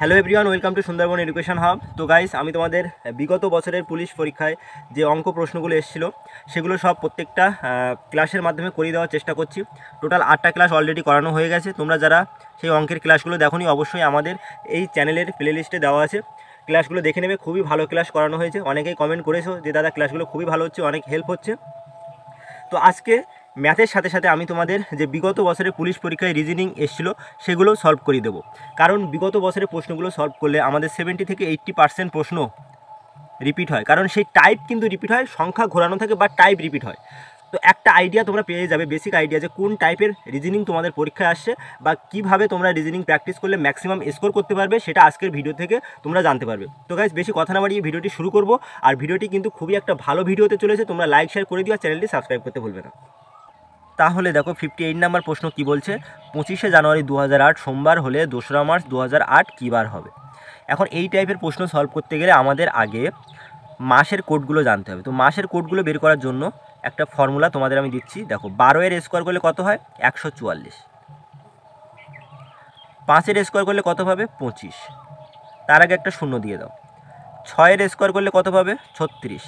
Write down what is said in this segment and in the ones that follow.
Hello everyone, welcome to Sundarban education hub. তো guys, আমি তোমাদের বিগত বছরের পুলিশ পরীক্ষায় যে অঙ্ক প্রশ্নগুলো এসেছিলো সেগুলো সব প্রত্যেকটা ক্লাসের মাধ্যমে করিয়ে দেওয়ার চেষ্টা করছি। টোটাল 8টা ক্লাস অলরেডি করানো হয়ে গেছে। তোমরা যারা সেই অঙ্কের ক্লাসগুলো দেখোনি, অবশ্যই আমাদের এই চ্যানেলের প্লেলিস্টে দেওয়া আছে, ক্লাসগুলো দেখে নেবে। খুবই ভালো ক্লাস করানো হয়েছে। অনেকেই কমেন্ট করেছো যে দাদা ক্লাসগুলো খুবই ভালো হচ্ছে, অনেক হেল্প হচ্ছে। তো আজকে ম্যাথের সাথে সাথে আমি তোমাদের যে বিগত বছরের পুলিশ পরীক্ষায় রিজনিং এসেছিলো সেগুলো সলভ করে দেবো। কারণ বিগত বছরের প্রশ্নগুলো সলভ করলে আমাদের 70 থেকে 80% প্রশ্ন রিপিট হয়, কারণ সেই টাইপ কিন্তু রিপিট হয়, সংখ্যা ঘোরানো থাকে বা টাইপ রিপিট হয়। তো একটা আইডিয়া তোমরা পেয়ে যাবে, বেসিক আইডিয়া, যে কোন টাইপের রিজনিং তোমাদের পরীক্ষায় আসছে বা কীভাবে তোমরা রিজনিং প্র্যাকটিস করলে ম্যাক্সিমাম স্কোর করতে পারবে, সেটা আজকের ভিডিও থেকে তোমরা জানতে পারবে। তো গাইস, বেশি কথা না বাড়িয়ে ভিডিওটি শুরু করব। আর ভিডিওটি কিন্তু খুবই একটা ভালো ভিডিওতে চলেছে, তোমরা লাইক শেয়ার করে দিও আর চ্যানেলটি সাবস্ক্রাইব করতে ভুলবে না। তাহলে দেখো 58 নাম্বার প্রশ্ন কি বলছে, 25শে জানুয়ারি 2008 সোমবার হলে 2রা মার্চ 2008 কী বার হবে। এখন এই টাইপের প্রশ্ন সলভ করতে গেলে আমাদের আগে মাসের কোডগুলো জানতে হবে। তো মাসের কোডগুলো বের করার জন্য একটা ফর্মুলা তোমাদের আমি দিচ্ছি। দেখো, 12-এর স্কোয়ার করলে কত হয়? 144। 5-এর স্কোয়ার করলে কত পাবে? 25। তার আগে একটা শূন্য দিয়ে দাও। 6-এর স্কোয়ার করলে কত পাবে? 36।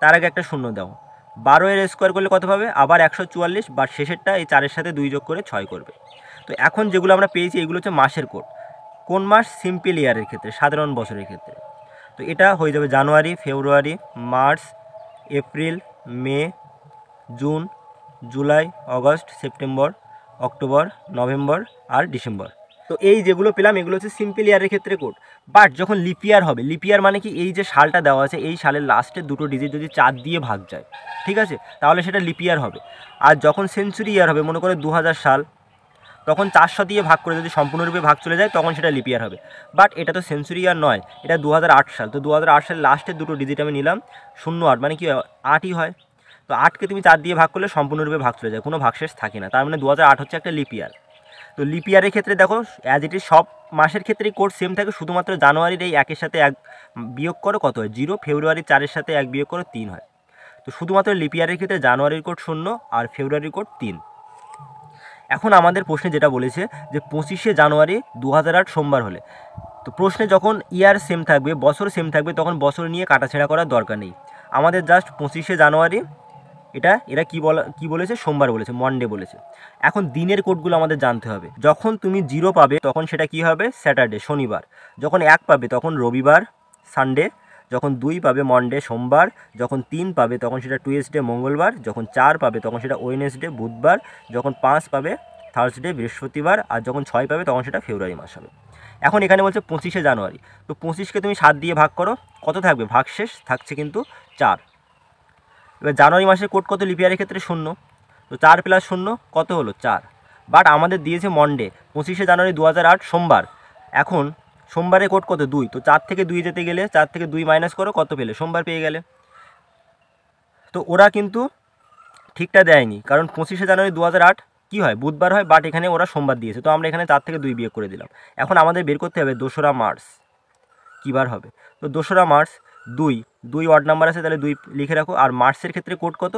তার আগে একটা শূন্য দাও। 12-এর স্কোয়ার করলে কত পাবে? আবার 144, বা শেষেরটা এই 4-এর সাথে 2 যোগ করে 6 করবে। তো এখন যেগুলো আমরা পেয়েছি এগুলো হচ্ছে মাসের কোড। কোন মাস? সিম্পল ইয়ারের ক্ষেত্রে, সাধারণ বছরের ক্ষেত্রে। তো এটা হয়ে যাবে জানুয়ারি, ফেব্রুয়ারি, মার্চ, এপ্রিল, মে, জুন, জুলাই, অগস্ট, সেপ্টেম্বর, অক্টোবর, নভেম্বর আর ডিসেম্বর। তো এই যেগুলো পেলাম এগুলো হচ্ছে সিম্পল ইয়ারের ক্ষেত্রে কোড। বাট যখন লিপ ইয়ার হবে, লিপ ইয়ার মানে কি, এই যে সালটা দেওয়া আছে এই সালের লাস্টের দুটো ডিজিট যদি 4 দিয়ে ভাগ যায়, ঠিক আছে, তাহলে সেটা লিপ ইয়ার হবে। আর যখন সেঞ্চুরি ইয়ার হবে, মনে করে 2000 সাল, তখন 400 দিয়ে ভাগ করে যদি সম্পূর্ণরূপে ভাগ চলে যায় তখন সেটা লিপ ইয়ার হবে। বাট এটা তো সেঞ্চুরি ইয়ার নয়, এটা 2008 সাল। তো 2008 সালের লাস্টের দুটো ডিজিট আমি নিলাম 08, মানে কি 8ই হয়। তো 8কে তুমি 4 দিয়ে ভাগ করলে সম্পূর্ণরূপে ভাগ চলে যায়, কোনো ভাগশেষ থাকে না, তার মানে 2008 হচ্ছে একটা লিপ ইয়ার। তো লিপ ইয়ারের ক্ষেত্রে দেখো অ্যাজ ইট ইজ সব মাসের ক্ষেত্রেই কোড সেম থাকে, শুধুমাত্র জানুয়ারির এই 1-এর সাথে 1 বিয়োগ করো, কত হয়? 0। ফেব্রুয়ারির 4-এর সাথে 1 বিয়োগ করো, 3 হয়। তো শুধুমাত্র লিপ ইয়ারের ক্ষেত্রে জানুয়ারির কোড 0 আর ফেব্রুয়ারির কোড 3। এখন আমাদের প্রশ্নে যেটা বলেছে যে 25শে জানুয়ারি 2008 সোমবার হলে, তো প্রশ্নে যখন ইয়ার সেম থাকবে, বছর সেম থাকবে, তখন বছর নিয়ে কাটাছেড়া করার দরকার নেই। আমাদের জাস্ট 25শে জানুয়ারি, এরা কি বলেছে? সোমবার বলেছে, মন্ডে বলেছে। এখন দিনের কোডগুলো আমাদের জানতে হবে। যখন তুমি 0 পাবে তখন সেটা কি হবে? স্যাটারডে, শনিবার। যখন 1 পাবে তখন রবিবার, সানডে। যখন 2 পাবে মন্ডে, সোমবার। যখন 3 পাবে তখন সেটা টুয়েসডে, মঙ্গলবার। যখন 4 পাবে তখন সেটা ওয়েডনেসডে, বুধবার। যখন 5 পাবে থার্সডে, বৃহস্পতিবার। আর যখন 6 পাবে তখন সেটা ফেব্রুয়ারি মাস হবে। এখন এখানে বলছে 25শে জানুয়ারি, তো 25কে তুমি 7 দিয়ে ভাগ করো, কত থাকবে? ভাগশেষ থাকছে কিন্তু 4। এবার জানুয়ারি মাসের কোড কত লিপ ইয়ারের ক্ষেত্রে? 0। তো 4 প্লাস 0 কত হলো? 4। বাট আমাদের দিয়েছে মন্ডে, 25শে জানুয়ারি 2008 সোমবার। এখন সোমবারের কোড কত? 2। তো 4 থেকে 2 যেতে গেলে 4 থেকে 2 মাইনাস করো, কত পেলে? সোমবার পেয়ে গেলে। তো ওরা কিন্তু ঠিকটা দেয়নি, কারণ 25শে জানুয়ারি 2008 কী হয়? বুধবার হয়, বাট এখানে ওরা সোমবার দিয়েছে। তো আমরা এখানে 4 থেকে 2 বিয়োগ করে দিলাম। এখন আমাদের বের করতে হবে 2রা মার্চ কী বার হবে। তো 2রা মার্চ 2 ওয়ার্ড নাম্বার আছে, তাহলে 2 লিখে রাখো। আর মার্চের ক্ষেত্রে কোড কত?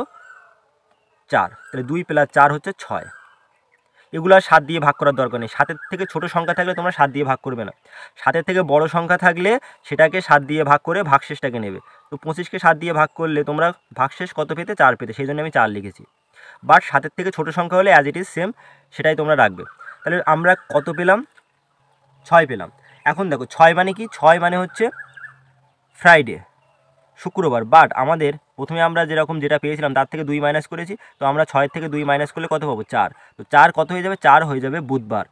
4। তাহলে 2 প্লাস 4 হচ্ছে 6। এগুলো আর 7 দিয়ে ভাগ করার দরকার নেই। 7-এর থেকে ছোটো সংখ্যা থাকলে তোমরা 7 দিয়ে ভাগ করবে না। 7-এর থেকে বড় সংখ্যা থাকলে সেটাকে 7 দিয়ে ভাগ করে ভাগশেষটাকে নেবে। তো 25কে 7 দিয়ে ভাগ করলে তোমরা ভাগশেষ কত পেতে? 4 পেতে, সেই জন্য আমি 4 লিখেছি। বাট 7-এর থেকে ছোটো সংখ্যা হলে অ্যাজ ইট ইজ সেম, সেটাই তোমরা রাখবে। তাহলে আমরা কত পেলাম? 6 পেলাম। এখন দেখো 6 মানে কি? 6 মানে হচ্ছে ফ্রাইডে, শুক্রবার। বাট আমাদের প্রথমে আমরা যেটা পেয়েছিলাম তার থেকে 2 মাইনাস করেছি, তো আমরা 6 থেকে 2 মাইনাস করলে কত পাবো? 4। তো 4 কত হয়ে যাবে? 4 হয়ে যাবে বুধবার।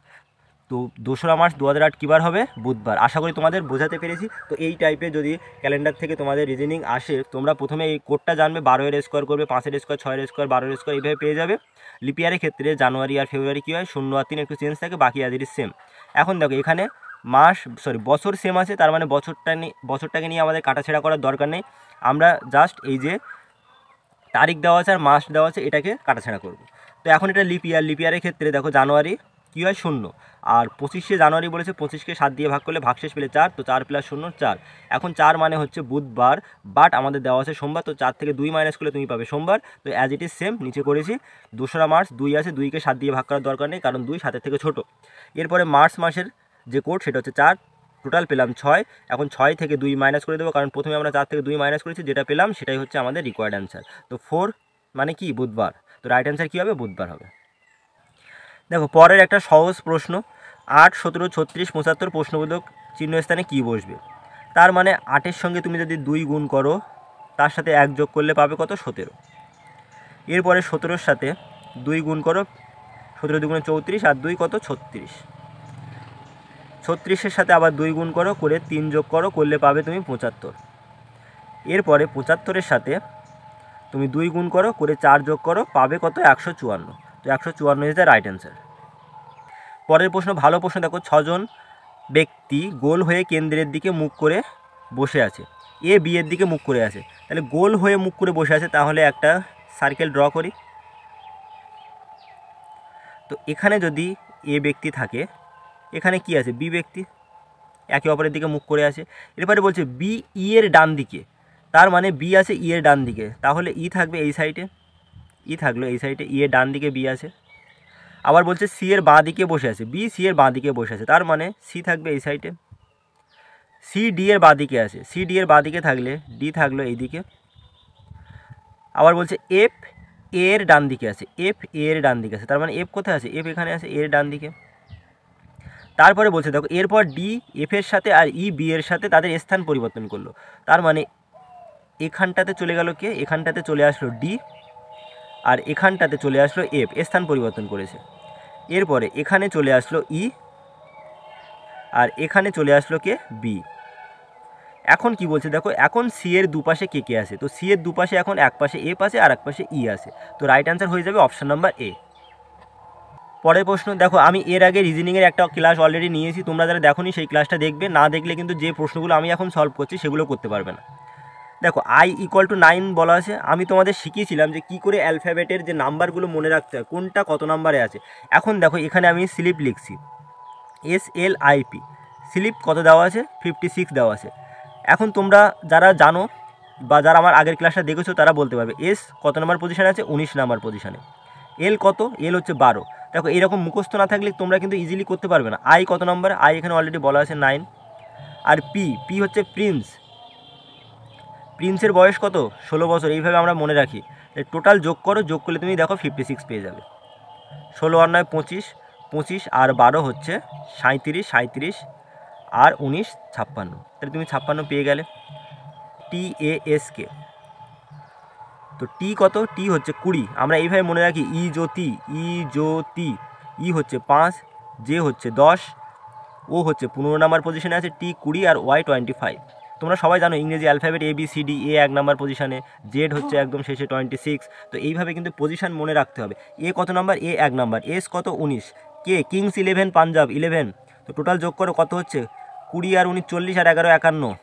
তো 2রা মার্চ 2008 কী বার হবে? বুধবার। আশা করি তোমাদের বোঝাতে পেরেছি। তো এই টাইপের যদি ক্যালেন্ডার থেকে তোমাদের রিজনিং আসে, তোমরা প্রথমে এই কোডটা জানবে, 12-এর স্কোয়ার করবে, 5-এর স্কোয়ার, 6-এর স্কোয়ার, 12-এর স্কোয়ার, এইভাবে পেয়ে যাবে। লিপ ইয়ারের ক্ষেত্রে জানুয়ারি আর ফেব্রুয়ারি কী হয়? 0 আর 3 একটু চেঞ্জ থাকে, বাকি আজ ইট ইজ সেম। এখন দেখো এখানে বছর সেম আছে, তার মানে বছরটাকে নিয়ে আমাদের কাটাছেড়া করার দরকার নেই। আমরা জাস্ট এই যে তারিখ দেওয়া আছে আর মাস দেওয়া আছে এটাকে কাটাছেড়া করব। তো এখন এটা লিপ ইয়ারের ক্ষেত্রে দেখো জানুয়ারি কী হয়? 0। আর 25শে জানুয়ারি বলেছে, 25কে 7 দিয়ে ভাগ করলে ভাগশেষ পেলে 4। তো 4 প্লাস 0 4। এখন 4 মানে হচ্ছে বুধবার, বাট আমাদের দেওয়া আছে সোমবার। তো 4 থেকে 2 মাইনাস করলে তুমি পাবে সোমবার। তো অ্যাজ ইট ইজ সেম নিচে করেছি। 2রা মার্চ 2 আছে, 2কে 7 দিয়ে ভাগ করার দরকার নেই, কারণ 2 7-এর থেকে ছোটো। এরপরে মার্চ মাসের যে কোড সেটা হচ্ছে 4, টোটাল পেলাম 6। এখন 6 থেকে 2 মাইনাস করে দেবো, কারণ প্রথমে আমরা 4 থেকে 2 মাইনাস করেছি, যেটা পেলাম সেটাই হচ্ছে আমাদের রিকোয়ার্ড অ্যান্সার। তো 4 মানে কি বুধবার, তো রাইট অ্যান্সার কী হবে, বুধবার হবে। দেখো পরের একটা সহজ প্রশ্ন, 8, 17, 36, 75 প্রশ্নবোধক চিহ্নস্থানে কী বসবে। তার মানে 8-এর সঙ্গে তুমি যদি 2 গুণ করো, তার সাথে 1 যোগ করলে পাবে কত, 17। এরপরে 17-এর সাথে 2 গুণ করো, 17 2 34 আর 2 কত, 36। 36-এর সাথে আবার 2 গুণ করো, করে 3 যোগ করো, করলে পাবে তুমি 75। এরপরে 75-এর সাথে তুমি 2 গুণ করো, করে 4 যোগ করো, পাবে কত, 154। তো 154 ইজ দ্য রাইট অ্যান্সার। পরের প্রশ্ন, ভালো প্রশ্ন দেখো, 6 জন ব্যক্তি গোল হয়ে কেন্দ্রের দিকে মুখ করে বসে আছে, এ বি এর দিকে মুখ করে আছে। তাহলে গোল হয়ে মুখ করে বসে আছে, তাহলে একটা সার্কেল ড্র করি। তো এখানে যদি এ ব্যক্তি থাকে, এখানে কি আছে, বি ব্যক্তি, একে অপরের দিকে মুখ করে আছে। এরপরে বলছে বি ই এর ডান দিকে, তার মানে বি আছে ই এর ডান দিকে, তাহলে ই থাকবে এই সাইডে, ই থাকলো এই সাইডে, ই এর ডান দিকে বি আছে। আবার বলছে সি এর বাঁ দিকে বসে আছে, বি সি এর বাঁ দিকে বসে আছে, তার মানে সি থাকবে এই সাইডে। সি ডি এর বাঁ দিকে আছে, সি ডি এর বাঁ দিকে থাকলে ডি থাকলো এই দিকে। আবার বলছে এফ এর ডান দিকে আছে, এফ এর ডান দিকে আছে, তার মানে এফ কোথায় আছে, এফ এখানে আছে এর ডান দিকে। তারপরে বলছে দেখো, এরপর ডি এফ এর সাথে আর ই বি এর সাথে তাদের স্থান পরিবর্তন করলো, তার মানে এখানটাতে চলে গেল কে, এখানটাতে চলে আসলো ডি, আর এখানটাতে চলে আসলো এফ, স্থান পরিবর্তন করেছে। এরপরে এখানে চলে আসলো ই, আর এখানে চলে আসলো কে, বি। এখন কি বলছে দেখো, এখন সি এর দুপাশে কে কে আছে, তো সি এর দুপাশে এখন এক পাশে এফ আছে আর এক পাশে ই আছে, তো রাইট অ্যান্সার হয়ে যাবে অপশান নাম্বার এ। পরের প্রশ্ন দেখো, আমি এর আগে রিজনিংয়ের একটা ক্লাস অলরেডি নিয়েছি, তোমরা যারা দেখোনি সেই ক্লাসটা দেখবে, না দেখলে কিন্তু যে প্রশ্নগুলো আমি এখন সলভ করছি সেগুলো করতে পারবে না। দেখো i = 9 বলা আছে, আমি তোমাদের শিখিয়েছিলাম যে কি করে অ্যালফাবেটের যে নাম্বারগুলো মনে রাখতে হয়, কোনটা কত নাম্বারে আছে। এখন দেখো এখানে আমি স্লিপ লিখছি, SLIP, স্লিপ কত দেওয়া আছে, 56 দেওয়া আছে। এখন তোমরা যারা জানো বা যারা আমার আগের ক্লাসটা দেখেছো তারা বলতে পারবে এস কত নাম্বার পজিশানে আছে, 19 নাম্বার পজিশানে। এল কত, এল হচ্ছে 12। দেখো এরকম মুখস্থ না থাকলে তোমরা কিন্তু ইজিলি করতে পারবে না। আই কত নাম্বার, আই এখানে অলরেডি বলা আছে 9। আর পি, পি হচ্ছে প্রিন্স, প্রিন্সের বয়স কত, 16 বছর। এইভাবে আমরা মনে রাখি, টোটাল যোগ করো, যোগ করলে তুমি দেখো 56 পেয়ে যাবে। 16 আর 9 25, 25 আর 12 হচ্ছে 37, 37 আর 19 56, তাহলে তুমি 56 পেয়ে গেলে। TASK, তো টি কত, টি হচ্ছে 20, আমরা এইভাবে মনে রাখি, ই জ্যোতি, ই জ্যোতি, ই হচ্ছে 5, জে হচ্ছে 10, ও হচ্ছে 15 নাম্বার পজিশনে আছে, টি 20 আর ওয়াই 25। তোমরা সবাই জানো ইংরেজি অ্যালফাবেট ABCD, এ 1 নাম্বার পজিশানে, জেড হচ্ছে একদম শেষে 26। তো এইভাবে কিন্তু পজিশান মনে রাখতে হবে। এ কত নাম্বার, এ 1 নাম্বার, এস কত 19, কে কিংস 11, পাঞ্জাব 11। তো টোটাল যোগ করো কত হচ্ছে, 20 আর 19 40 আর 11 51,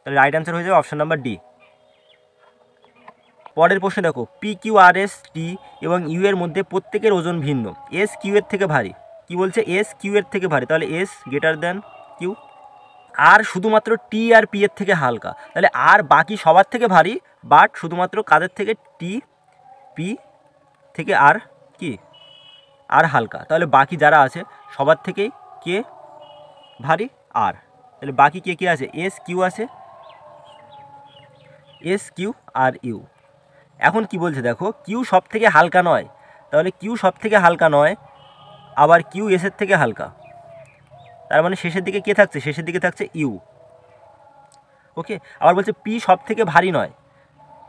তাহলে রাইট অ্যান্সার হয়ে যাবে অপশান নাম্বার ডি। পরের প্রশ্ন দেখো, PQRST এবং ইউ এর মধ্যে প্রত্যেকের ওজন ভিন্ন, এস কিউ এর থেকে ভারী। কি বলছে, এস কিউ এর থেকে ভারী, তাহলে এস গ্রেটার দ্যান কিউ। আর শুধুমাত্র টি আর পি এর থেকে হালকা, তাহলে আর বাকি সবার থেকে ভারী, বাট শুধুমাত্র কাদের থেকে, টি পি থেকে আর কি, আর হালকা। তাহলে বাকি যারা আছে সবার থেকেই কে ভারী, আর। তাহলে বাকি কে কে আছে, এস কিউ আছে, এস কিউ আর ইউ। এখন কি বলছে দেখো, কিউ সব থেকে হালকা নয়, তাহলে কিউ সব থেকে হালকা নয়, আবার কিউ এসের থেকে হালকা, তার মানে শেষের দিকে কে থাকছে, শেষের দিকে থাকছে ইউ। ওকে, আবার বলছে পি সব থেকে ভারী নয়,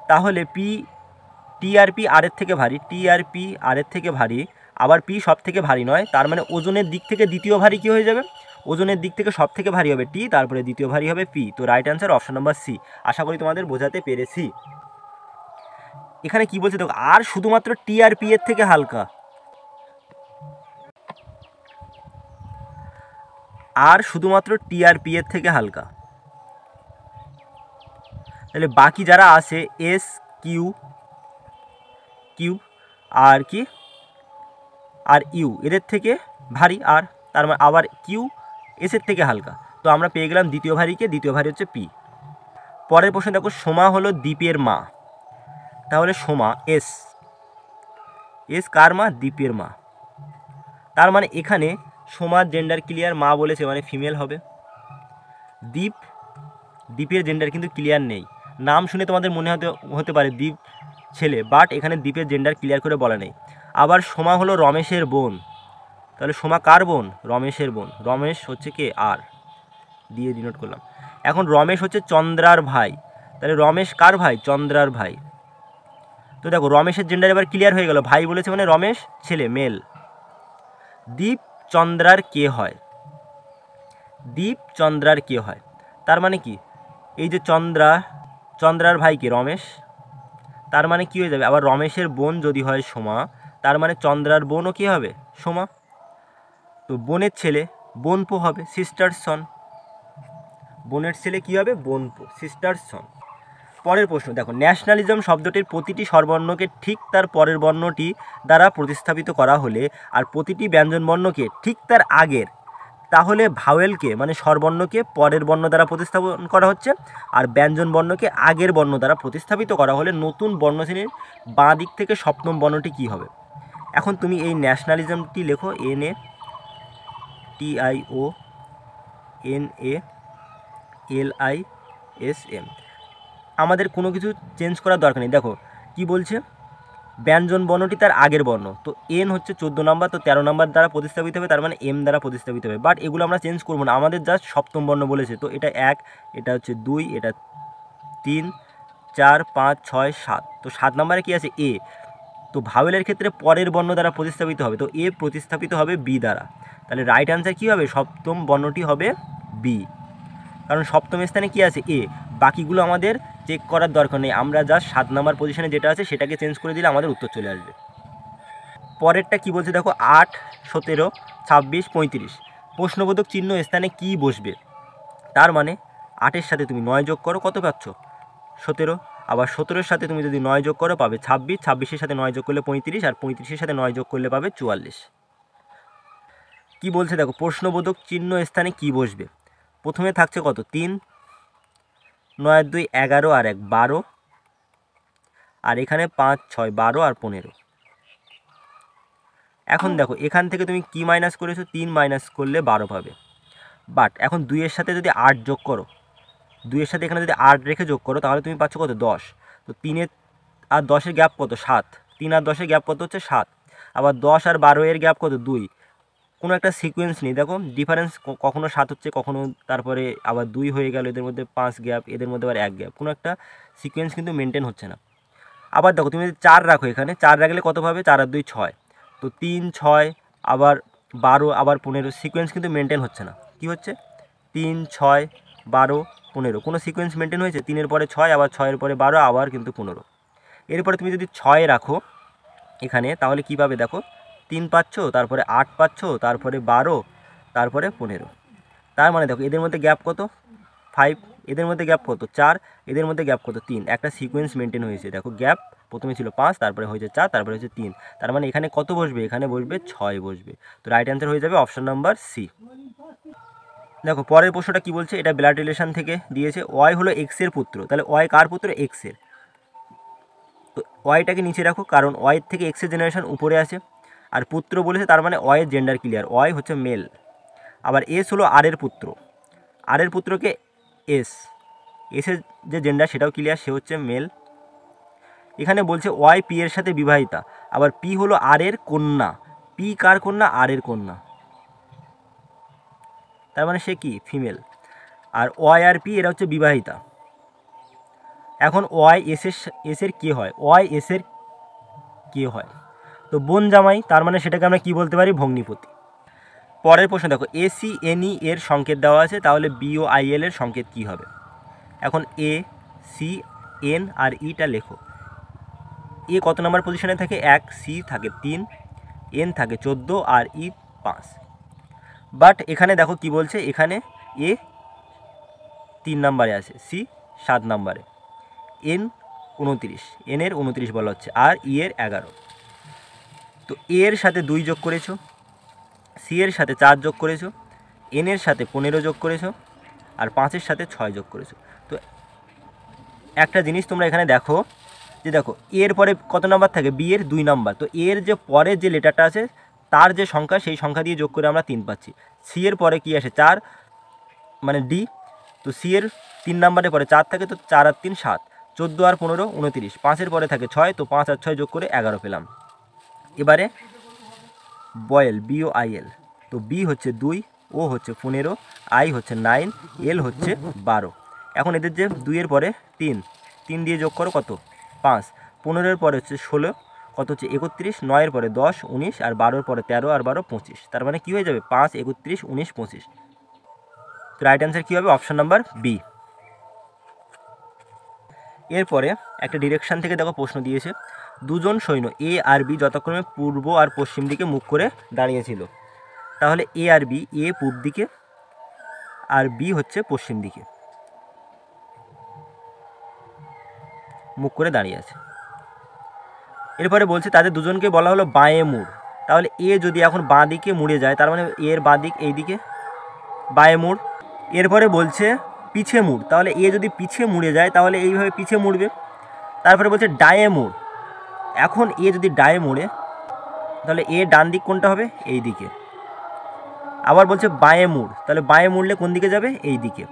তাহলে পি, টি আর পি আর এর থেকে ভারী, টি আর পি আর এর থেকে ভারী, আবার পি সব থেকে ভারী নয়, তার মানে ওজনের দিক থেকে দ্বিতীয় ভারী কী হয়ে যাবে, ওজনের দিক থেকে সব থেকে ভারী হবে টি, তারপরে দ্বিতীয় ভারী হবে পি। তো right answer option number C. আশা করি তোমাদের বোঝাতে পেরেছি। এখানে কি বলছে দেখো, আর শুধুমাত্র টি আর পি এর থেকে হালকা, আর শুধুমাত্র টি আর পি এর থেকে হালকা, তাহলে বাকি যারা আছে এস কিউ কিউ আর কি আর ইউ এদের থেকে ভারী, আর তার মানে আবার কিউ এসের থেকে হালকা। তো আমরা পেয়ে গেলাম দ্বিতীয় ভারীকে, দ্বিতীয় ভারী হচ্ছে পি। পরের প্রশ্ন দেখো, সোমা হলো দীপের মা, তাহলে সোমা এস, এস কার মা, দীপের মা। তার মানে এখানে সোমার জেন্ডার ক্লিয়ার, মা বলেছে মানে ফিমেল হবে। দীপ, দীপের জেন্ডার কিন্তু ক্লিয়ার নেই। নাম শুনে তোমাদের মনে হতে পারে দীপ ছেলে, বাট এখানে দীপের জেন্ডার ক্লিয়ার করে বলা নেই। আবার সোমা হলো রমেশের বোন, তাহলে সোমা কার বোন? রমেশের বোন। রমেশ হচ্ছে কে? আর দিয়ে ডিনোট করলাম। এখন রমেশ হচ্ছে চন্দ্রার ভাই, তাহলে রমেশ কার ভাই? চন্দ্রার ভাই। তো দেখো রমেশের জেন্ডার এবার ক্লিয়ার হয়ে গেল, ভাই বলেছে মানে রমেশ ছেলে, মেল। দীপ চন্দ্রার কে হয়? দীপ চন্দ্রার কে হয়? তার মানে কি, এই যে চন্দ্রার ভাই কে? রমেশ। তার মানে কি হয়ে যাবে, আবার রমেশের বোন যদি হয় সোমা, তার মানে চন্দ্রার বোনও কি হবে? সোমা। তো বোনের ছেলে বোনপো হবে, সিস্টার সন। বোনের ছেলে কি হবে? বোনপো, সিস্টার সন। পরের প্রশ্ন দেখো, ন্যাশনালিজম শব্দটির প্রতিটি স্বরবর্ণকে ঠিক তার পরের বর্ণটি দ্বারা প্রতিস্থাপিত করা হলে আর প্রতিটি ব্যঞ্জনবর্ণকে ঠিক তার আগের, তাহলে ভাওয়েলকে মানে স্বরবর্ণকে পরের বর্ণ দ্বারা প্রতিস্থাপন করা হচ্ছে, আর ব্যঞ্জনবর্ণকে আগের বর্ণ দ্বারা প্রতিস্থাপিত করা হলে নতুন বর্ণশ্রেণীর বাঁ দিক থেকে সপ্তম বর্ণটি কী হবে? এখন তুমি এই ন্যাশনালিজমটি লেখো, NATIONALISM। আমাদের কোনো কিছু চেঞ্জ করার দরকার নেই। দেখো কি বলছে, ব্যঞ্জন বর্ণটি তার আগের বর্ণ, তো এন হচ্ছে 14 নম্বর, তো 13 নম্বর দ্বারা প্রতিস্থাপিত হবে, তার মানে এম দ্বারা প্রতিস্থাপিত হবে। বাট এগুলো আমরা চেঞ্জ করবো না, আমাদের জাস্ট সপ্তম বর্ণ বলেছে, তো এটা 1, এটা হচ্ছে 2, এটা 3, 4, 5, 6, 7, তো 7 নম্বরে কি আছে? এ। তো ভাওয়েলের ক্ষেত্রে পরের বর্ণ দ্বারা প্রতিস্থাপিত হবে, তো এ প্রতিস্থাপিত হবে বি দ্বারা, তাহলে রাইট অ্যান্সার কী হবে? সপ্তম বর্ণটি হবে বি, কারণ সপ্তম স্থানে কি আছে? এ। বাকিগুলো আমাদের চেক করার দরকার নেই, আমরা জাস্ট 7 নম্বর পজিশনে যেটা আছে সেটাকে চেঞ্জ করে দিলে আমাদের উত্তর চলে আসবে। পরেরটা কি বলছে দেখো, 8, 17, 26, 35 প্রশ্নবোধক চিহ্ন স্থানে কি বসবে? তার মানে 8-এর সাথে তুমি 9 যোগ করো, কত পাচ্ছ? 17। আবার 17-এর সাথে তুমি যদি 9 যোগ করো পাবে 26, 26-এর সাথে 9 যোগ করলে 35, আর 35-এর সাথে 9 যোগ করলে পাবে 44। কি বলছে দেখো, প্রশ্নবোধক চিহ্ন স্থানে কি বসবে? প্রথমে থাকছে কত? 3, 9 2 11 আর 1 12, আর এখানে 5 6 12 আর 15। এখন দেখো এখান থেকে তুমি কি মাইনাস করেছো? 3 মাইনাস করলে 12 পাবে। বাট এখন 2-এর সাথে যদি 8 যোগ করো, 2-এর সাথে এখানে যদি 8 রেখে যোগ করো, তাহলে তুমি পাচ্ছ কত? 10। তো 3 আর 10-এর গ্যাপ কত? 7। 3 আর 10-এর গ্যাপ কত হচ্ছে? 7। আবার 10 আর 12-এর গ্যাপ কত? 2। কোনো একটা সিকোয়েন্স নেই, দেখো ডিফারেন্স, কখনো 7 হচ্ছে, কখনো তারপরে আবার 2 হয়ে গেল, এদের মধ্যে 5 গ্যাপ, এদের মধ্যে আবার 1 গ্যাপ, কোনো একটা সিকোয়েন্স কিন্তু মেনটেন হচ্ছে না। আবার দেখো তুমি যদি 4 রাখো, এখানে 4 রাখলে কত পাবে? 4 আর 2 6, তো 3 6 আবার 12 আবার 15, সিকোয়েন্স কিন্তু মেনটেন হচ্ছে না। কি হচ্ছে? 3 6 12 15, কোনো সিকোয়েন্স মেনটেন হয়েছে? 3-এর পরে 6, আবার 6-এর পরে 12, আবার কিন্তু 15। এরপরে তুমি যদি 6 রাখো এখানে, তাহলে কি পাবে? দেখো 3 পাচ্ছ, তারপরে 8 পাচ্ছ, তারপরে 12, তারপরে 15। তার মানে দেখো এদের মধ্যে গ্যাপ কত? 5, এদের মধ্যে গ্যাপ কত? 4, এদের মধ্যে গ্যাপ কত? 3। একটা সিকোয়েন্স মেনটেন হয়েছে, দেখো গ্যাপ প্রথমে ছিল 5, তারপরে হয়েছে 4, তারপরে হয়েছে 3, তার মানে এখানে কত বসবে? এখানে বসবে 6 বসবে। তো রাইট অ্যান্সার হয়ে যাবে অপশন নাম্বার সি। দেখো পরের প্রশ্নটা কি বলছে, এটা ব্লাড রিলেশন থেকে দিয়েছে। ওয়াই হলো এক্সের পুত্র, তাহলে ওয়াই কার পুত্র? এক্সের। তো ওয়াইটাকে নিচে রাখো, কারণ ওয়াইয়ের থেকে এক্সের জেনারেশন উপরে আছে, আর পুত্র বলেছে তার মানে ওয়াইয়ের জেন্ডার ক্লিয়ার, ওয়াই হচ্ছে মেল। আবার এস হলো আর এর পুত্র, আর এর পুত্রকে এসের যে জেন্ডার সেটাও ক্লিয়ার, সে হচ্ছে মেল। এখানে বলছে ওয়াই পি এর সাথে বিবাহিতা, আবার পি হলো আর এর কন্যা, পি কার কন্যা? আর এর কন্যা, তার মানে সে কি? ফিমেল। আর ওয়াই আর পি এরা হচ্ছে বিবাহিতা। এখন ওয়াই এসের কে হয়? ওয়াই এসের কে হয়? তো বোন জামাই, তার মানে সেটাকে আমরা কি বলতে পারি? ভগ্নিপতি। পরের প্রশ্ন দেখো, ACNE এর সংকেত দেওয়া আছে, তাহলে BOIL এর সংকেত কি হবে? এখন ACN আর ইটা লেখো। এ কত নম্বর পজিশনে থাকে? 1, সি থাকে 3, এন থাকে 14, আর ই 5। বাট এখানে দেখো কি বলছে, এখানে এ 3 নম্বরে আছে, সি 7 নম্বরে, এন 29, এনের 29 বলা হচ্ছে, আর ই এর 11। তো এর সাথে 2 যোগ করেছো, সি এর সাথে 4 যোগ করেছো, এন এর সাথে 15 যোগ করেছো, আর 5-এর সাথে 6 যোগ করেছো। তো একটা জিনিস তোমরা এখানে দেখো, যে দেখো এর পরে কত নাম্বার থাকে? বি এর 2 নাম্বার, তো এর যে পরের যে লেটারটা আছে তার যে সংখ্যা সেই সংখ্যা দিয়ে যোগ করে আমরা 3 পাচ্ছি। সি এর পরে কি আসে 4 মানে ডি, তো সি এর 3 নম্বরে পরে 4 থাকে, তো 4 আর 3 7, 14 আর 15 29, 5-এর পরে থাকে 6, তো 5 আর 6 যোগ করে 11 পেলাম। এবারে বয়েল BOIL, তো বি হচ্ছে 2, ও হচ্ছে 15, আই হচ্ছে 9, এল হচ্ছে 12। এখন এদের যে 2-এর পরে 3 দিয়ে যোগ করো কত 5, 15-এর পরে হচ্ছে 16, কত হচ্ছে 31, 9-এর পরে 10 19, আর 12-এর পরে 13 আর 12 25। তার মানে কী হয়ে যাবে 5 31 19 25। তো রাইট অ্যান্সার কী হবে? Option number B. এরপরে একটা ডিরেকশান থেকে দেখো প্রশ্ন দিয়েছে, দুজন সৈন্য এ আর বি যথাক্রমে পূর্ব আর পশ্চিম দিকে মুখ করে দাঁড়িয়েছিল। তাহলে এ আর বি, এ পূব দিকে আর বি হচ্ছে পশ্চিম দিকে মুখ করে দাঁড়িয়ে আছে। এরপরে বলছে তাদের দুজনকে বলা হলো বাঁয়ে মুড়। তাহলে এ যদি এখন বাঁ দিকে মুড়ে যায়, তার মানে এর বাঁ দিক এই দিকে, বাঁয়ে মুড়। এরপরে বলছে পিছে মুড়, তাহলে এ যদি পিছে মুড়ে যায় তাহলে এইভাবে পিছে মুড়বে। তারপরে বলছে ডায়ে মুড়, এখন এ যদি ডায়ে মুড়ে তাহলে এ ডান দিক কোনটা হবে? এই দিকে। আবার বলছে বাঁয়ে মুড়, তাহলে বাঁয়ে মুড়লে কোন দিকে যাবে? এই দিকে।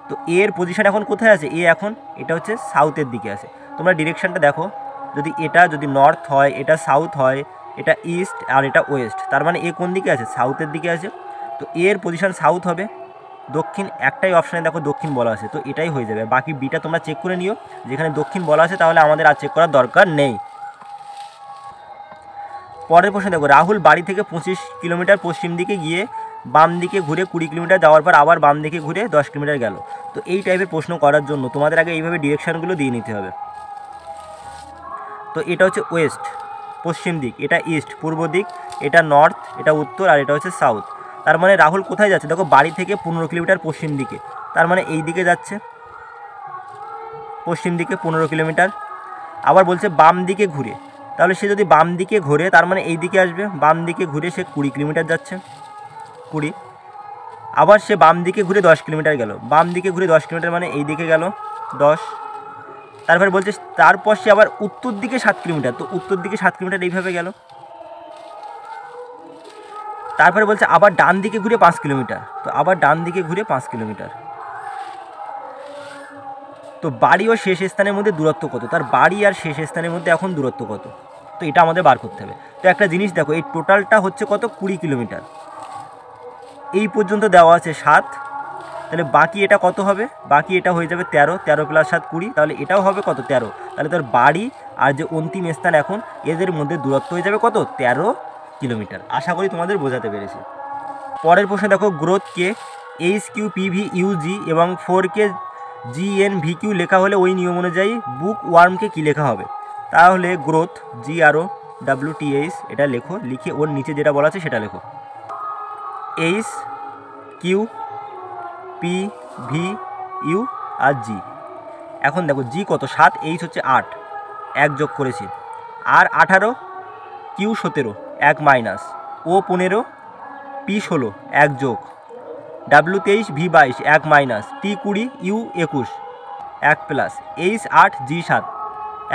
তো এর পজিশন এখন কোথায় আছে? এ এখন এটা হচ্ছে সাউথের দিকে আছে। তোমরা ডিরেকশানটা দেখো, এটা যদি নর্থ হয়, এটা সাউথ হয়, এটা ইস্ট আর এটা ওয়েস্ট, তার মানে এ কোন দিকে আছে? সাউথের দিকে আছে। তো এর পজিশন সাউথ হবে। দক্ষিণ একটাই অপশানে দেখো দক্ষিণ বলা আছে, তো এটাই হয়ে যাবে। বাকি বিটা তোমরা চেক করে নিও, যেখানে দক্ষিণ বলা আছে তাহলে আমাদের আর চেক করার দরকার নেই। পরের প্রশ্ন দেখো, রাহুল বাড়ি থেকে 25 কিলোমিটার পশ্চিম দিকে গিয়ে বাম দিকে ঘুরে 20 কিলোমিটার যাওয়ার পর আবার বাম দিকে ঘুরে 10 কিলোমিটার গেল। তো এই টাইপের প্রশ্ন করার জন্য তোমাদের আগে এইভাবে ডিরেকশানগুলো দিয়ে নিতে হবে। তো এটা হচ্ছে ওয়েস্ট পশ্চিম দিক, এটা ইস্ট পূর্ব দিক, এটা নর্থ, এটা উত্তর, আর এটা হচ্ছে সাউথ। তার মানে রাহুল কোথায় যাচ্ছে? দেখো বাড়ি থেকে 15 কিলোমিটার পশ্চিম দিকে, তার মানে এই দিকে যাচ্ছে পশ্চিম দিকে 15 কিলোমিটার। আবার বলছে বাম দিকে ঘুরে, তাহলে সে যদি বাম দিকে ঘুরে তার মানে এই দিকে আসবে। বাম দিকে ঘুরে সে 20 কিলোমিটার যাচ্ছে, 20। আবার সে বাম দিকে ঘুরে 10 কিলোমিটার গেল, বাম দিকে ঘুরে 10 কিলোমিটার মানে এই দিকে গেল 10। তারপরে বলছে তারপর সে আবার উত্তর দিকে 7 কিলোমিটার, তো উত্তর দিকে 7 কিলোমিটার এইভাবে গেল। তারপরে বলছে আবার ডান দিকে ঘুরে 5 কিলোমিটার, তো আবার ডান দিকে ঘুরে 5 কিলোমিটার। তো বাড়ি ও শেষ স্থানের মধ্যে দূরত্ব কত? তার বাড়ি আর শেষ স্থানের মধ্যে এখন দূরত্ব কত? তো এটা আমাদের বার করতে হবে। তো একটা জিনিস দেখো, এই টোটালটা হচ্ছে কত? 20 কিলোমিটার। এই পর্যন্ত দেওয়া আছে 7, তাহলে বাকি এটা কত হবে? বাকি এটা হয়ে যাবে 13, 13 + 7 20, তাহলে এটাও হবে কত? 13। তাহলে তোর বাড়ি আর যে অন্তিম স্থান এখন এদের মধ্যে দূরত্ব হয়ে যাবে কত? 13 কিলোমিটার। আশা করি তোমাদের বোঝাতে পেরেছি। পরের প্রশ্নে দেখো, গ্রোথকে HQPVUG এবং 4K GNVQ লেখা হলে ওই নিয়ম অনুযায়ী বুক ওয়ার্মকে কী লেখা হবে? তাহলে গ্রোথ GROWTH এটা লেখো, লিখে ওর নিচে যেটা বলা আছে সেটা লেখো, HQPVU আর G। এখন দেখো G কত? 7, H হচ্ছে 8, 1 যোগ করেছি, আর 18, Q 17, 1 মাইনাস, O 15, P 16, 1 যোগ, W 23, V 22, 1 minus, T 20, U 21, 1 plus, H 8, G 7,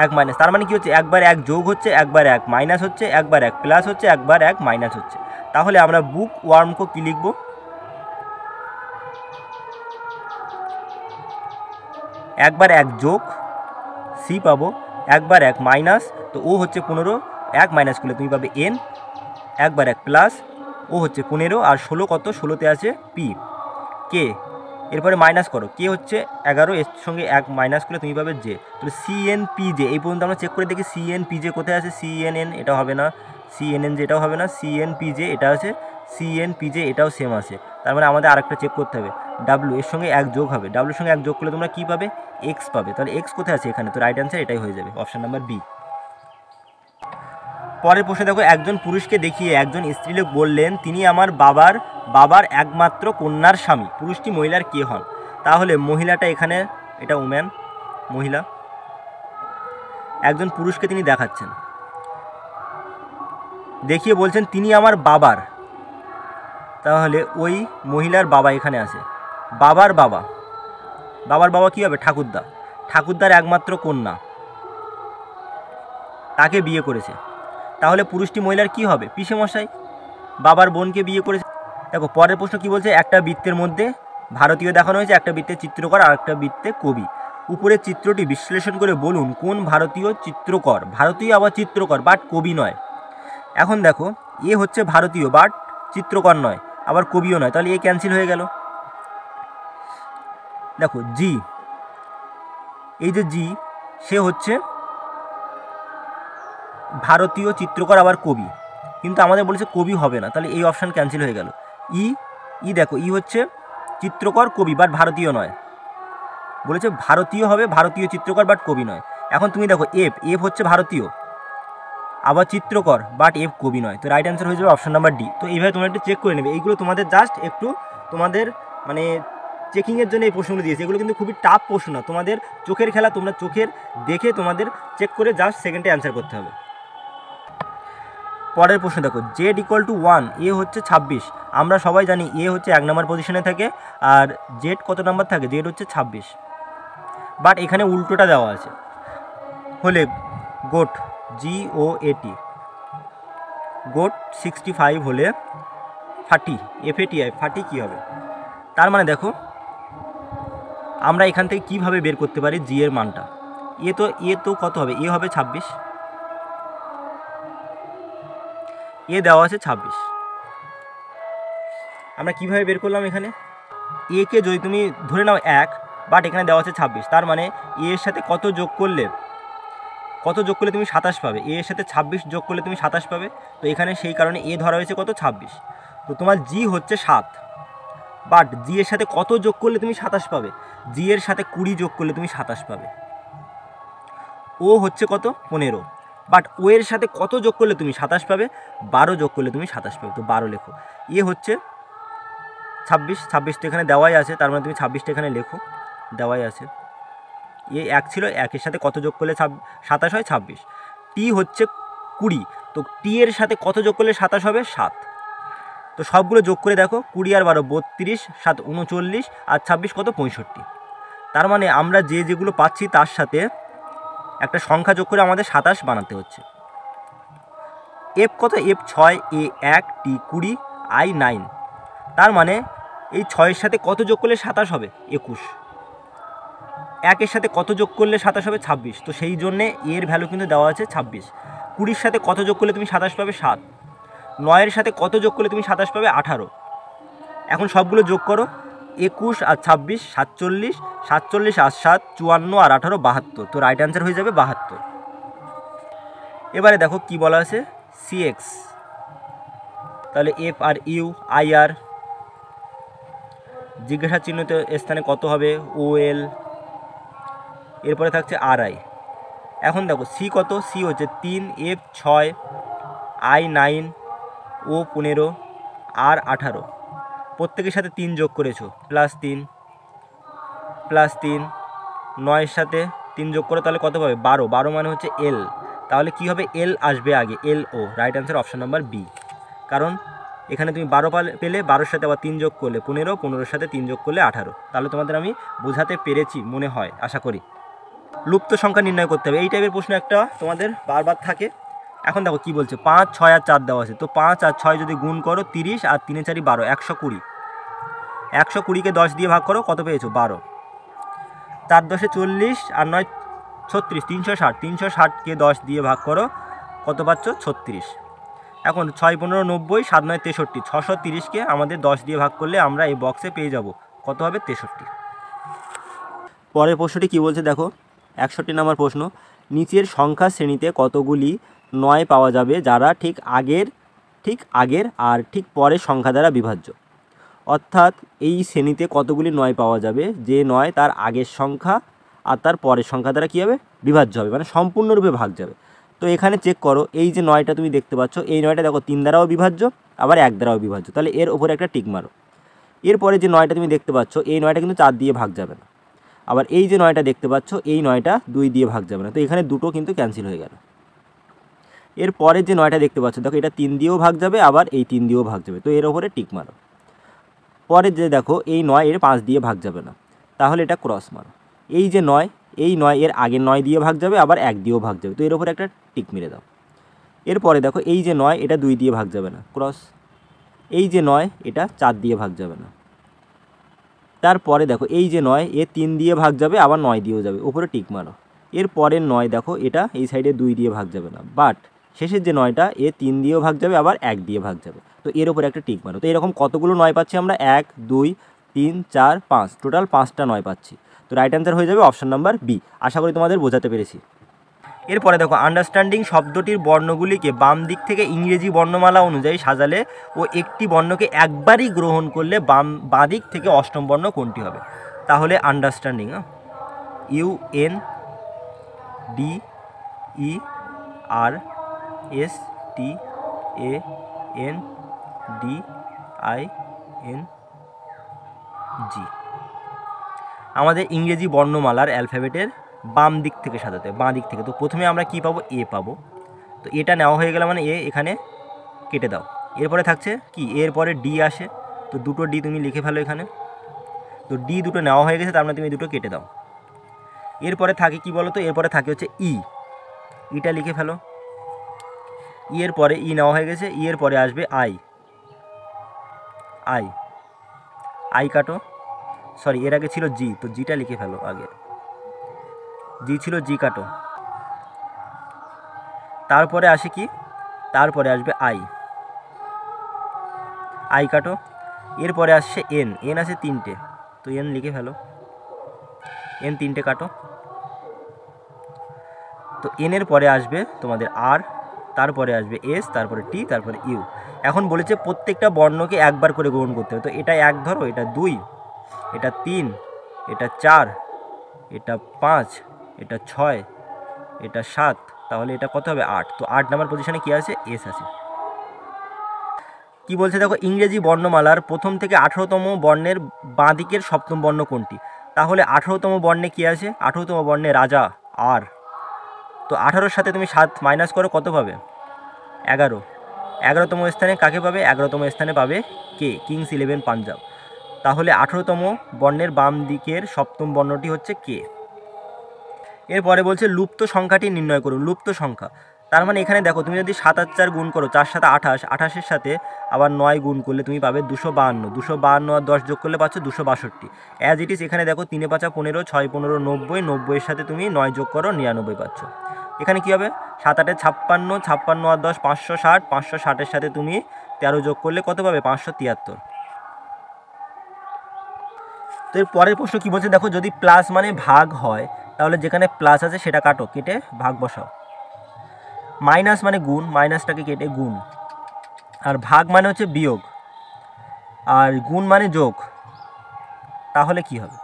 1 minus. তার মানে কি হচ্ছে? একবার 1 যোগ হচ্ছে, একবার 1 মাইনাস হচ্ছে, একবার 1 প্লাস হচ্ছে, একবার 1 মাইনাস হচ্ছে। তাহলে আমরা বুক ওয়ার্মকে কী লিখব? একবার 1 যোগ C পাবো, একবার 1 মাইনাস, তো ও হচ্ছে 15, 1 মাইনাস করলে তুমি পাবে N, একবার 1 প্লাস, ও হচ্ছে 15, আর 16 কত? 16তে আছে P, K, এরপরে মাইনাস করো, K হচ্ছে 11, এর সঙ্গে 1 মাইনাস করলে তুমি পাবে J। তাহলে CNPJ এই পর্যন্ত আমরা চেক করে দেখি CNPJ কোথায় আছে? CNN এটা হবে না, CNNJ এটাও হবে না, CNPJ এটা আছে, CNPJ এটাও সেম আছে। তার মানে আমাদের আরেকটা চেক করতে হবে, W এর সঙ্গে 1 যোগ হবে, W এর সঙ্গে 1 যোগ করলে তোমরা কী পাবে? X পাবে। তাহলে X কোথায় আছে? এখানে। তো রাইট অ্যান্সার এটাই হয়ে যাবে, অপশান নাম্বার বি। পরের প্রশ্নে দেখো, একজন পুরুষকে দেখিয়ে একজন স্ত্রীলোক বললেন তিনি আমার বাবার একমাত্র কন্যার স্বামী। পুরুষটি মহিলার কে হন? তাহলে মহিলাটা এখানে, এটা উম্যান, মহিলা। একজন পুরুষকে তিনি দেখাচ্ছেন, দেখিয়ে বলছেন তিনি আমার বাবার, তাহলে ওই মহিলার বাবা এখানে আছে। বাবার বাবা কী হবে? ঠাকুরদার একমাত্র কন্যা, তাকে বিয়ে করেছে। তাহলে পুরুষটি মহিলার কি হবে? পিসেমশাই। বাবার বোনকে বিয়ে করেছে। দেখো পরের প্রশ্ন কি বলছে, একটা বৃত্তের মধ্যে ভারতীয় দেখানো হয়েছে, একটা বৃত্তে চিত্রকর আর একটা বৃত্তে কবি। উপরের চিত্রটি বিশ্লেষণ করে বলুন কোন ভারতীয় চিত্রকর, ভারতীয় আবার চিত্রকর বাট কবি নয়। এখন দেখো এ হচ্ছে ভারতীয় বাট চিত্রকর নয়, আবার কবিও নয়, তাহলে এ ক্যান্সেল হয়ে গেল। দেখো জি, এই যে জি, সে হচ্ছে ভারতীয় চিত্রকর আবার কবি, কিন্তু আমাদের বলেছে কবি হবে না, তাহলে এই অপশান ক্যান্সেল হয়ে গেল। ই দেখো ই হচ্ছে চিত্রকর কবি বাট ভারতীয় নয়, বলেছে ভারতীয় হবে, ভারতীয় চিত্রকর বাট কবি নয়। এখন তুমি দেখো এফ হচ্ছে ভারতীয় আবার চিত্রকর বাট এফ কবি নয়, তো রাইট অ্যান্সার হয়ে যাবে অপশান নাম্বার ডি। তো এইভাবে তোমরা একটু চেক করে নেবে, এইগুলো তোমাদের জাস্ট একটু তোমাদের মানে চেকিংয়ের জন্য এই প্রশ্নগুলো দিয়েছে, এগুলো কিন্তু খুবই টাফ প্রশ্ন না, তোমাদের চোখের খেলা, তোমরা চোখের দেখে তোমাদের চেক করে জাস্ট সেকেন্ডে অ্যান্সার করতে হবে। পরের প্রশ্ন দেখো, Z=1, এ হচ্ছে 26, আমরা সবাই জানি এ হচ্ছে 1 নম্বর পজিশনে থাকে আর জেড কত নাম্বার থাকে, জেড হচ্ছে 26, বাট এখানে উল্টোটা দেওয়া আছে, হলে গোট GOAT, গোট 65 হলে 30, FATI 30 কী হবে? তার মানে দেখো আমরা এখান থেকে কিভাবে বের করতে পারি জি এর মানটা, এ তো কত হবে, এ হবে 26, এ দেওয়া আছে 26, আমরা কিভাবে বের করলাম, এখানে এ কে যদি তুমি ধরে নাও 1, বাট এখানে দেওয়া আছে 26, তার মানে এ এর সাথে কত যোগ করলে তুমি 27 পাবে, এ এর সাথে 26 যোগ করলে তুমি 27 পাবে, তো এখানে সেই কারণে এ ধরা হয়েছে কত 26, তো তোমার জি হচ্ছে 7, বাট জি এর সাথে কত যোগ করলে তুমি 27 পাবে, জি এর সাথে 20 যোগ করলে তুমি 27 পাবে। ও হচ্ছে কত 15, বাট ও এর সাথে কত যোগ করলে তুমি 27 পাবে, 12 যোগ করলে তুমি 27 পাবে, তো 12 লেখো। এ হচ্ছে 26 তো এখানে দেওয়াই আছে, তার মানে তুমি 26টা এখানে লেখো, দেওয়াই আছে। এ 1 ছিল, 1-এর সাথে কত যোগ করলে 27 হয় 26। টি হচ্ছে 20, তো টি এর সাথে কত যোগ করলে 27 হবে 7, তো সবগুলো যোগ করে দেখো 20 আর 12 32, 7 39 আর 26 কত 65, তার মানে আমরা যেগুলো পাচ্ছি তার সাথে একটা সংখ্যা যোগ করে আমাদের 27 বানাতে হচ্ছে। এফ কত, এফ 6, এ 1, টি 20, আই 9, তার মানে এই 6-এর সাথে কত যোগ করলে 27 হবে 21, 1-এর সাথে কত যোগ করলে 27 হবে 26, তো সেই জন্যে এর ভ্যালু কিন্তু দেওয়া আছে 26। 20-এর সাথে কত যোগ করলে তুমি 27 পাবে 7, 9-এর সাথে কত যোগ করলে তুমি 27 পাবে 18, এখন সবগুলো যোগ করো 21 আর 26 47, 47 আর 7 54 আর 18 72, তো রাইট অ্যান্সার হয়ে যাবে 72। এবারে দেখো কি বলা আছে CX, তাহলে এফ আর ইউ, আই আর, জিজ্ঞাসা চিহ্নিত স্থানে কত হবে OL, এরপরে থাকছে RI। এখন দেখো সি কত, সি হচ্ছে 3, এফ 6, আই 9, ও 15, আর 18, প্রত্যেকের সাথে 3 যোগ করেছো +3 +3, 9-এর সাথে 3 যোগ করো তাহলে কত পাবে 12, 12 মানে হচ্ছে L, তাহলে কি হবে L আসবে আগে, LO, right answer option number B, কারণ এখানে তুমি 12 পেলে, 12-এর সাথে আবার 3 যোগ করলে 15, 15-এর সাথে 3 যোগ করলে 18, তাহলে তোমাদের আমি বোঝাতে পেরেছি মনে হয়, আশা করি। লুপ্ত সংখ্যা নির্ণয় করতে হবে, এই টাইপের প্রশ্ন একটা তোমাদের বারবার থাকে। এখন দেখো কি বলছে, 5, 6 আর 4 দেওয়া আছে, তো 5 আর 6 যদি গুণ করো 30 আর 3 4 12, 120, 120-কে 10 দিয়ে ভাগ করো, কত পেয়েছো 12, 4 10 40 আর 9 36, 360, 360-কে 10 দিয়ে ভাগ করো, কত পাচ্ছ 36। এখন 6 15 90, 7 9 63, 630-কে আমাদের 10 দিয়ে ভাগ করলে আমরা এই বক্সে পেয়ে যাব কত হবে 63। পরের প্রশ্নটি কি বলছে দেখো, 61 নম্বর প্রশ্ন, নিচের সংখ্যা শ্রেণীতে কতগুলি 9 পাওয়া যাবে যারা ঠিক আগের আর ঠিক পরের সংখ্যা দ্বারা বিভাজ্য, অর্থাৎ এই শ্রেণীতে কতগুলি 9 পাওয়া যাবে যে 9 তার আগের সংখ্যা আর তার পরের সংখ্যা দ্বারা কী হবে বিভাজ্য হবে, মানে সম্পূর্ণরূপে ভাগ যাবে। তো এখানে চেক করো, এই যে 9টা তুমি দেখতে পাচ্ছ, এই 9টা দেখো 3 দ্বারাও বিভাজ্য আবার 1 দ্বারাও বিভাজ্য, তাহলে এর ওপরে একটা টিক মারো। এরপরে যে 9টা তুমি দেখতে পাচ্ছ, এই 9টা কিন্তু 4 দিয়ে ভাগ যাবে না, আবার এই যে 9টা দেখতে পাচ্ছ, এই 9টা 2 দিয়ে ভাগ যাবে না, তো এখানে দুটো কিন্তু ক্যান্সেল হয়ে গেল। এরপরে যে 9টা দেখতে পাচ্ছ দেখো, এটা 3 দিয়েও ভাগ যাবে আবার এই 3 দিয়েও ভাগ যাবে, তো এর ওপরে টিক মারো। পরে যে দেখো এই 9 এর 5 দিয়ে ভাগ যাবে না, তাহলে এটা ক্রস মারো। এই যে 9, এই 9 এর আগে 9 দিয়ে ভাগ যাবে আবার 1 দিয়েও ভাগ যাবে, তো এর ওপরে একটা টিক মেরে দাও। এরপরে দেখো এই যে 9, এটা 2 দিয়ে ভাগ যাবে না, ক্রস। এই যে 9 এটা 4 দিয়ে ভাগ যাবে না। তারপরে দেখো এই যে 9 এ 3 দিয়ে ভাগ যাবে, আবার 9 দিয়েও যাবে, উপরে টিক মারো। এর পরের 9 দেখো এটা এই সাইডে 2 দিয়ে ভাগ যাবে না, বাট শেষের যে 9টা এ 3 দিয়েও ভাগ যাবে, আবার 1 দিয়ে ভাগ যাবে, তো এর উপরে একটা টিক মারো। তো এরকম কতগুলো 9 পাচ্ছি আমরা? 1 2 3 4 5, টোটাল 5টা 9 পাচ্ছি। তো রাইট অ্যান্সার হয়ে যাবে অপশন নাম্বার বি। আশা করি তোমাদের বোঝাতে পেরেছি। এরপরে দেখো, আন্ডারস্ট্যান্ডিং শব্দটির বর্ণগুলিকে বাম দিক থেকে ইংরেজি বর্ণমালা অনুযায়ী সাজালে ও একটি বর্ণকে একবারই গ্রহণ করলে বাঁ দিক থেকে অষ্টম বর্ণ কোনটি হবে? তাহলে আন্ডারস্ট্যান্ডিং, UNDERSTANDING, আমাদের ইংরেজি বর্ণমালার অ্যালফাবেটের বাম দিক থেকে সাজাতে হবে, বাঁ দিক থেকে। তো প্রথমে আমরা কি পাবো? এ পাবো। তো এটা নেওয়া হয়ে গেলে মানে এ এখানে কেটে দাও। এরপরে থাকছে কি? এরপরে ডি আসে, তো দুটো ডি তুমি লিখে ফেলো এখানে। তো ডি দুটো নেওয়া হয়ে গেছে, তার মানে তুমি দুটো কেটে দাও। এরপরে থাকে কি বলো তো? এরপরে থাকে হচ্ছে ই, ইটা লিখে ফেলো। ই এর পরে ই নেওয়া হয়ে গেছে, ই এর পরে আসবে আই, আই আই কাটো। সরি, এর আগে ছিল জি, তো জিটা লিখে ফেলো আগে। জি ছিল, জি কাটো। তারপরে আসে কি? তারপরে আসবে আই, আই কাটো। এরপরে আসছে এন, এন আছে 3টে, তো এন লিখে ফেলো, এন 3টে কাটো। তো এন এর পরে আসবে তোমাদের আর, তারপরে আসবে এস, তারপরে টি, তারপরে ইউ। এখন বলেছে প্রত্যেকটা বর্ণকে একবার করে গ্রহণ করতে হবে। তো এটা 1 ধরো, এটা 2, এটা 3, এটা 4, এটা 5, এটা 6, এটা 7, তাহলে এটা কত হবে? 8। তো 8 নাম্বার পজিশনে কী আছে? এস আছে। কি বলছে দেখো, ইংরেজি বর্ণমালার প্রথম থেকে 18তম বর্ণের বাঁ দিকের সপ্তম বর্ণ কোনটি? তাহলে 18তম বর্ণে কী আছে? 18তম বর্ণে রাজা, আর। তো 18-র সাথে তুমি 7 মাইনাস করো, কত পাবে? 11। 11তম স্থানে কাকে পাবে? 11তম স্থানে পাবে কে? কিংস 11 পাঞ্জাব। তাহলে 18তম বর্ণের বাম দিকের সপ্তম বর্ণটি হচ্ছে কে। এরপরে বলছে লুপ্ত সংখ্যাটি নির্ণয় করুন। লুপ্ত সংখ্যা, তার মানে এখানে দেখো, তুমি যদি 7 আর 4 গুণ করো, 4 7 28, 28-এর সাথে আবার 9 গুণ করলে তুমি পাবে 252, 252 আর 10 যোগ করলে পাচ্ছ 262। অ্যাজ ইট ইজ এখানে দেখো 3 5 15, 6 15 90, 90-এর সাথে তুমি 9 যোগ করো, 99 পাচ্ছ। এখানে কী হবে? 7 8 56, 56 আর 10 560, 560-এর সাথে তুমি 13 যোগ করলে কত পাবে? 573। তো এর পরের প্রশ্ন কী বলছে দেখো, যদি প্লাস মানে ভাগ হয়, তাহলে যেখানে প্লাস আছে সেটা কাটো, কেটে ভাগ বসাও। মাইনাস মানে গুণ, মাইনাসটাকে কেটে গুণ। আর ভাগ মানে হচ্ছে বিয়োগ, আর গুণ মানে যোগ। তাহলে কি হবে?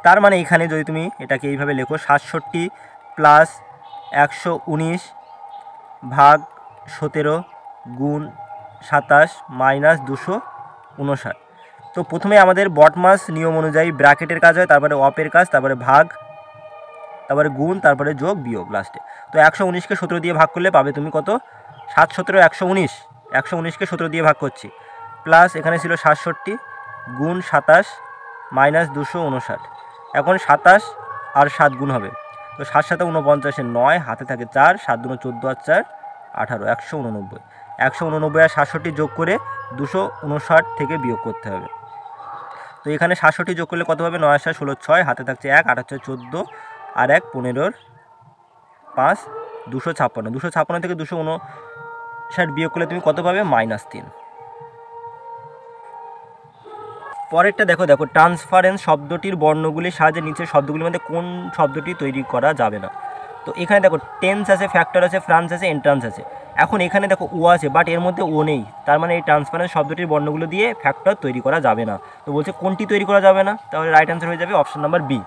তার মানে এখানে যদি তুমি এটাকে এইভাবে লেখো, 67 প্লাস 119 ভাগ 17 গুণ 27 মাইনাস 259। তো প্রথমে আমাদের বটমাস নিয়ম অনুযায়ী ব্র্যাকেটের কাজ হয়, তারপরে অপের কাজ, তারপরে ভাগ, তারপরে গুণ, তারপরে যোগ, বিয়োগ লাস্টে। তো 119-কে 17 দিয়ে ভাগ করলে পাবে তুমি কত? 7 17 119, 119-কে 17 দিয়ে ভাগ করছি, প্লাস এখানে ছিল 67 গুণ 27 মাইনাস 259। এখন 27 আর 7 গুণ হবে, তো 7 7 49, 9 হাতে থাকে 4, 7 2 14 আর 4 18, 189। 189 আর 67 যোগ করে 259 থেকে বিয়োগ করতে হবে। তো এখানে 67 যোগ করলে কত হবে? 9 7 16 6, হাতে থাকছে 1, 8 6 14 আর 1 15, 5 256। 256 থেকে 259 বিয়োগ করলে তুমি কত পাবে? -3। পরেরটা দেখো, ট্রান্সফারেন্স শব্দটির বর্ণগুলির সাহায্যে নিচের শব্দগুলির মধ্যে কোন শব্দটি তৈরি করা যাবে না? তো এখানে দেখো টেন্স আছে, ফ্যাক্টর আছে, ফ্রান্স আছে, এন্ট্রান্স আছে। এখন এখানে দেখো ও আছে, বাট এর মধ্যে ও নেই, তার মানে এই ট্রান্সফারেন্স শব্দটির বর্ণগুলো দিয়ে ফ্যাক্টর তৈরি করা যাবে না। তো বলছে কোনটি তৈরি করা যাবে না? তাহলে রাইট অ্যান্সার হয়ে যাবে অপশন নাম্বার বি।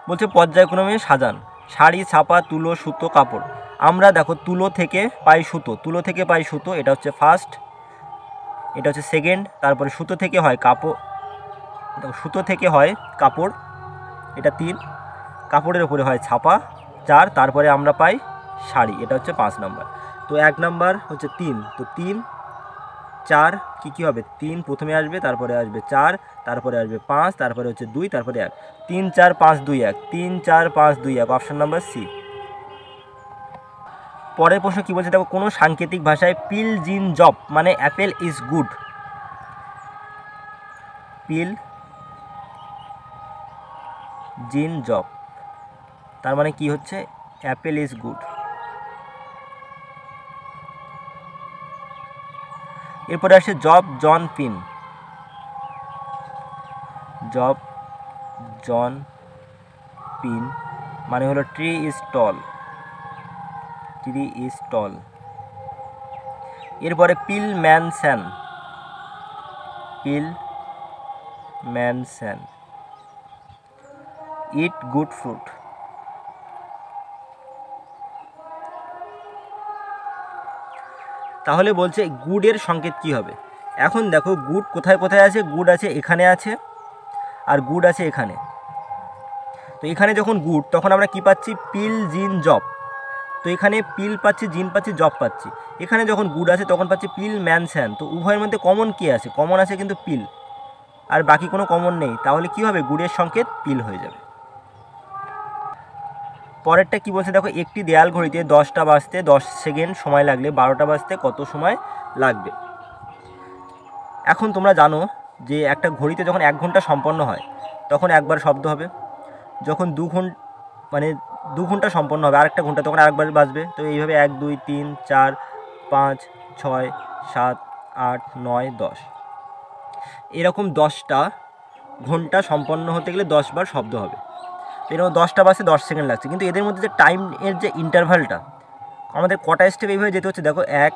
বলছে পর্যায়ক্রমে সাজান, শাড়ি, ছাপা, তুলো, সুতো, কাপড়। আমরা দেখো তুলো থেকে পাই সুতো, তুলো থেকে পাই সুতো, এটা হচ্ছে ফার্স্ট, এটা হচ্ছে সেকেন্ড। তারপরে সুতো থেকে হয় কাপড়, সুতো থেকে হয় কাপড়, এটা 3। কাপড়ের উপরে হয় ছাপা, 4। তারপরে আমরা পাই শাড়ি, এটা হচ্ছে 5 নাম্বার। তো 1 নাম্বার হচ্ছে 3, তো 3 4 কী হবে? 3 প্রথমে আসবে, তারপরে আসবে 4, তারপরে আসবে 5, তারপরে হচ্ছে 2, তারপরে 1। 3 4 5 2 1, 3 4 5 2 1, অপশন নাম্বার সি। পরের প্রশ্ন কী বলছে দেখো, কোনো সাংকেতিক ভাষায় পিল জিন জব মানে অ্যাপেল ইজ গুড। পিল জিন জব তার মানে কি হচ্ছে, অ্যাপেল ইজ গুড। এরপরে আসে জব জন পিন। জব জন পিন মানে হলো tree is tall. Tree is tall. এরপরে পিল man San. Pin man San it good fruit. তাহলে বলছে গুডের সংকেত কি হবে। এখন দেখো গুড কোথায় কোথায় আছে, গুড আছে এখানে আছে আর গুড আছে এখানে। তো এখানে যখন গুড তখন আমরা কি পাচ্ছি, পিল জিন জব। তো এখানে পিল পাচ্ছি, জিন পাচ্ছি, জব পাচ্ছি। এখানে যখন গুড আছে তখন পাচ্ছি পিল ম্যান স্যান। তো উভয়ের মধ্যে কমন কি আছে, কমন আছে কিন্তু পিল, আর বাকি কোনো কমন নেই। তাহলে কি হবে, গুডের সংকেত পিল হয়ে যাবে। পরেরটা কি বলছে দেখো, একটি দেয়াল ঘড়িতে 10টা বাজতে 10 সেকেন্ড সময় লাগলে 12টা বাজতে কত সময় লাগবে। এখন তোমরা জানো যে একটা ঘড়িতে যখন 1 ঘন্টা সম্পন্ন হয় তখন একবার শব্দ হবে, যখন 2 ঘন্টা সম্পন্ন হবে আরেকটা ঘন্টা তখন আরেকবার বাজবে। তো এইভাবে 1 2 3 4 5 6 7 8 9 10 এরকম 10টা ঘন্টা সম্পন্ন হতে গেলে 10 বার শব্দ হবে। এরকম 10টা বাজতে 10 সেকেন্ড লাগছে, কিন্তু এদের মধ্যে যে টাইমের যে ইন্টারভ্যালটা আমাদের কটা স্টেপ এইভাবে যেতে হচ্ছে দেখো, 1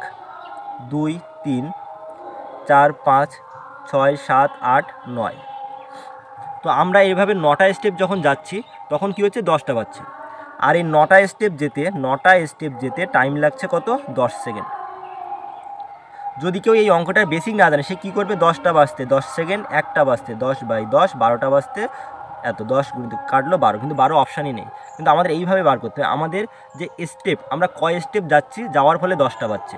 2 3 4 5 6 7 8 9। তো আমরা এইভাবে 9টা স্টেপ যখন যাচ্ছি তখন কি হচ্ছে, 10টা বাজছে। আর এই 9টা স্টেপ যেতে টাইম লাগছে কত, 10 সেকেন্ড। যদি কেউ এই অঙ্কটার বেসিক না জানে সে কী করবে, 10টা বাজতে 10 সেকেন্ড, 1টা বাজতে 10/10, 12টা বাজতে এত 10 গুণিত কাটলো 12, কিন্তু 12 অপশানই নেই। কিন্তু আমাদের এইভাবে বার করতে হবে, আমাদের যে স্টেপ আমরা কয় স্টেপ যাচ্ছি, যাওয়ার ফলে 10টা বাজছে,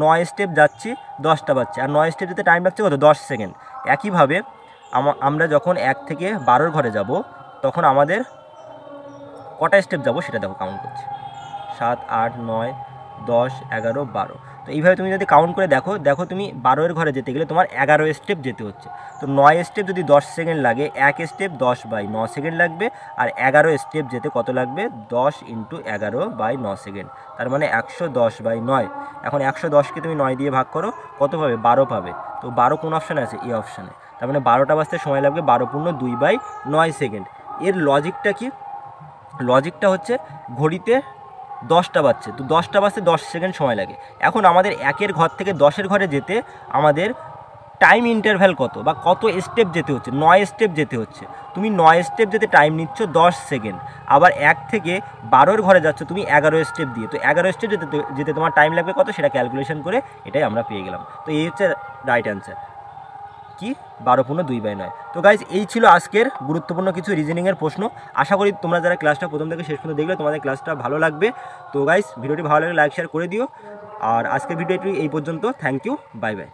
9 স্টেপ যাচ্ছি 10টা বাজছে, আর 9 স্টেপ যেতে টাইম লাগছে কত, 10 সেকেন্ড। একইভাবে আমরা যখন 1 থেকে 12 ঘরে যাব তখন আমাদের কটা স্টেপ যাব সেটা দেখো কাউন্ট করছি, 7 8 9 10 11 12। তো এইভাবে তুমি যদি কাউন্ট করে দেখো তুমি 12 ঘরে যেতে গেলে তোমার 11 স্টেপ যেতে হচ্ছে। তো 9 স্টেপ যদি 10 সেকেন্ড লাগে, 1 স্টেপ 10/9 সেকেন্ড লাগবে, আর 11 স্টেপ যেতে কত লাগবে, 10 × 11/9 সেকেন্ড, তার মানে 110/9। এখন 110কে তুমি 9 দিয়ে ভাগ করো, কত পাবে, 12 পাবে। তো 12 কোন অপশানে আছে, এই অপশানে। তার মানে 12টা বাজতে সময় লাগবে 12 × 2/9 সেকেন্ড। এর লজিকটা কি, লজিকটা হচ্ছে ঘড়িতে 10টা বাজছে, তো 10টা বাজতে 10 সেকেন্ড সময় লাগে। এখন আমাদের 1-এর ঘর থেকে 10-এর ঘরে যেতে আমাদের টাইম ইন্টারভ্যাল কত বা কত স্টেপ যেতে হচ্ছে, 9 স্টেপ যেতে হচ্ছে। তুমি 9 স্টেপ যেতে টাইম নিচ্ছ 10 সেকেন্ড, আবার 1 থেকে 12-এর ঘরে যাচ্ছ তুমি 11 স্টেপ দিয়ে। তো 11 স্টেপ যেতে তোমার টাইম লাগবে কত, সেটা ক্যালকুলেশন করে এটাই আমরা পেয়ে গেলাম। তো এই হচ্ছে রাইট অ্যান্সার, কি 12 × 2/9। তো গাইজ এই ছিল আজকের গুরুত্বপূর্ণ কিছু রিজনিংয়ের প্রশ্ন। আশা করি তোমরা যারা ক্লাসটা প্রথম থেকে শেষ পর্যন্ত দেখলে তোমাদের ক্লাসটা ভালো লাগবে। তো গাইজ ভিডিওটি ভালো লাগলে লাইক শেয়ার করে দিও। আর আজকের ভিডিওটি এই পর্যন্ত। Thank you, bye by.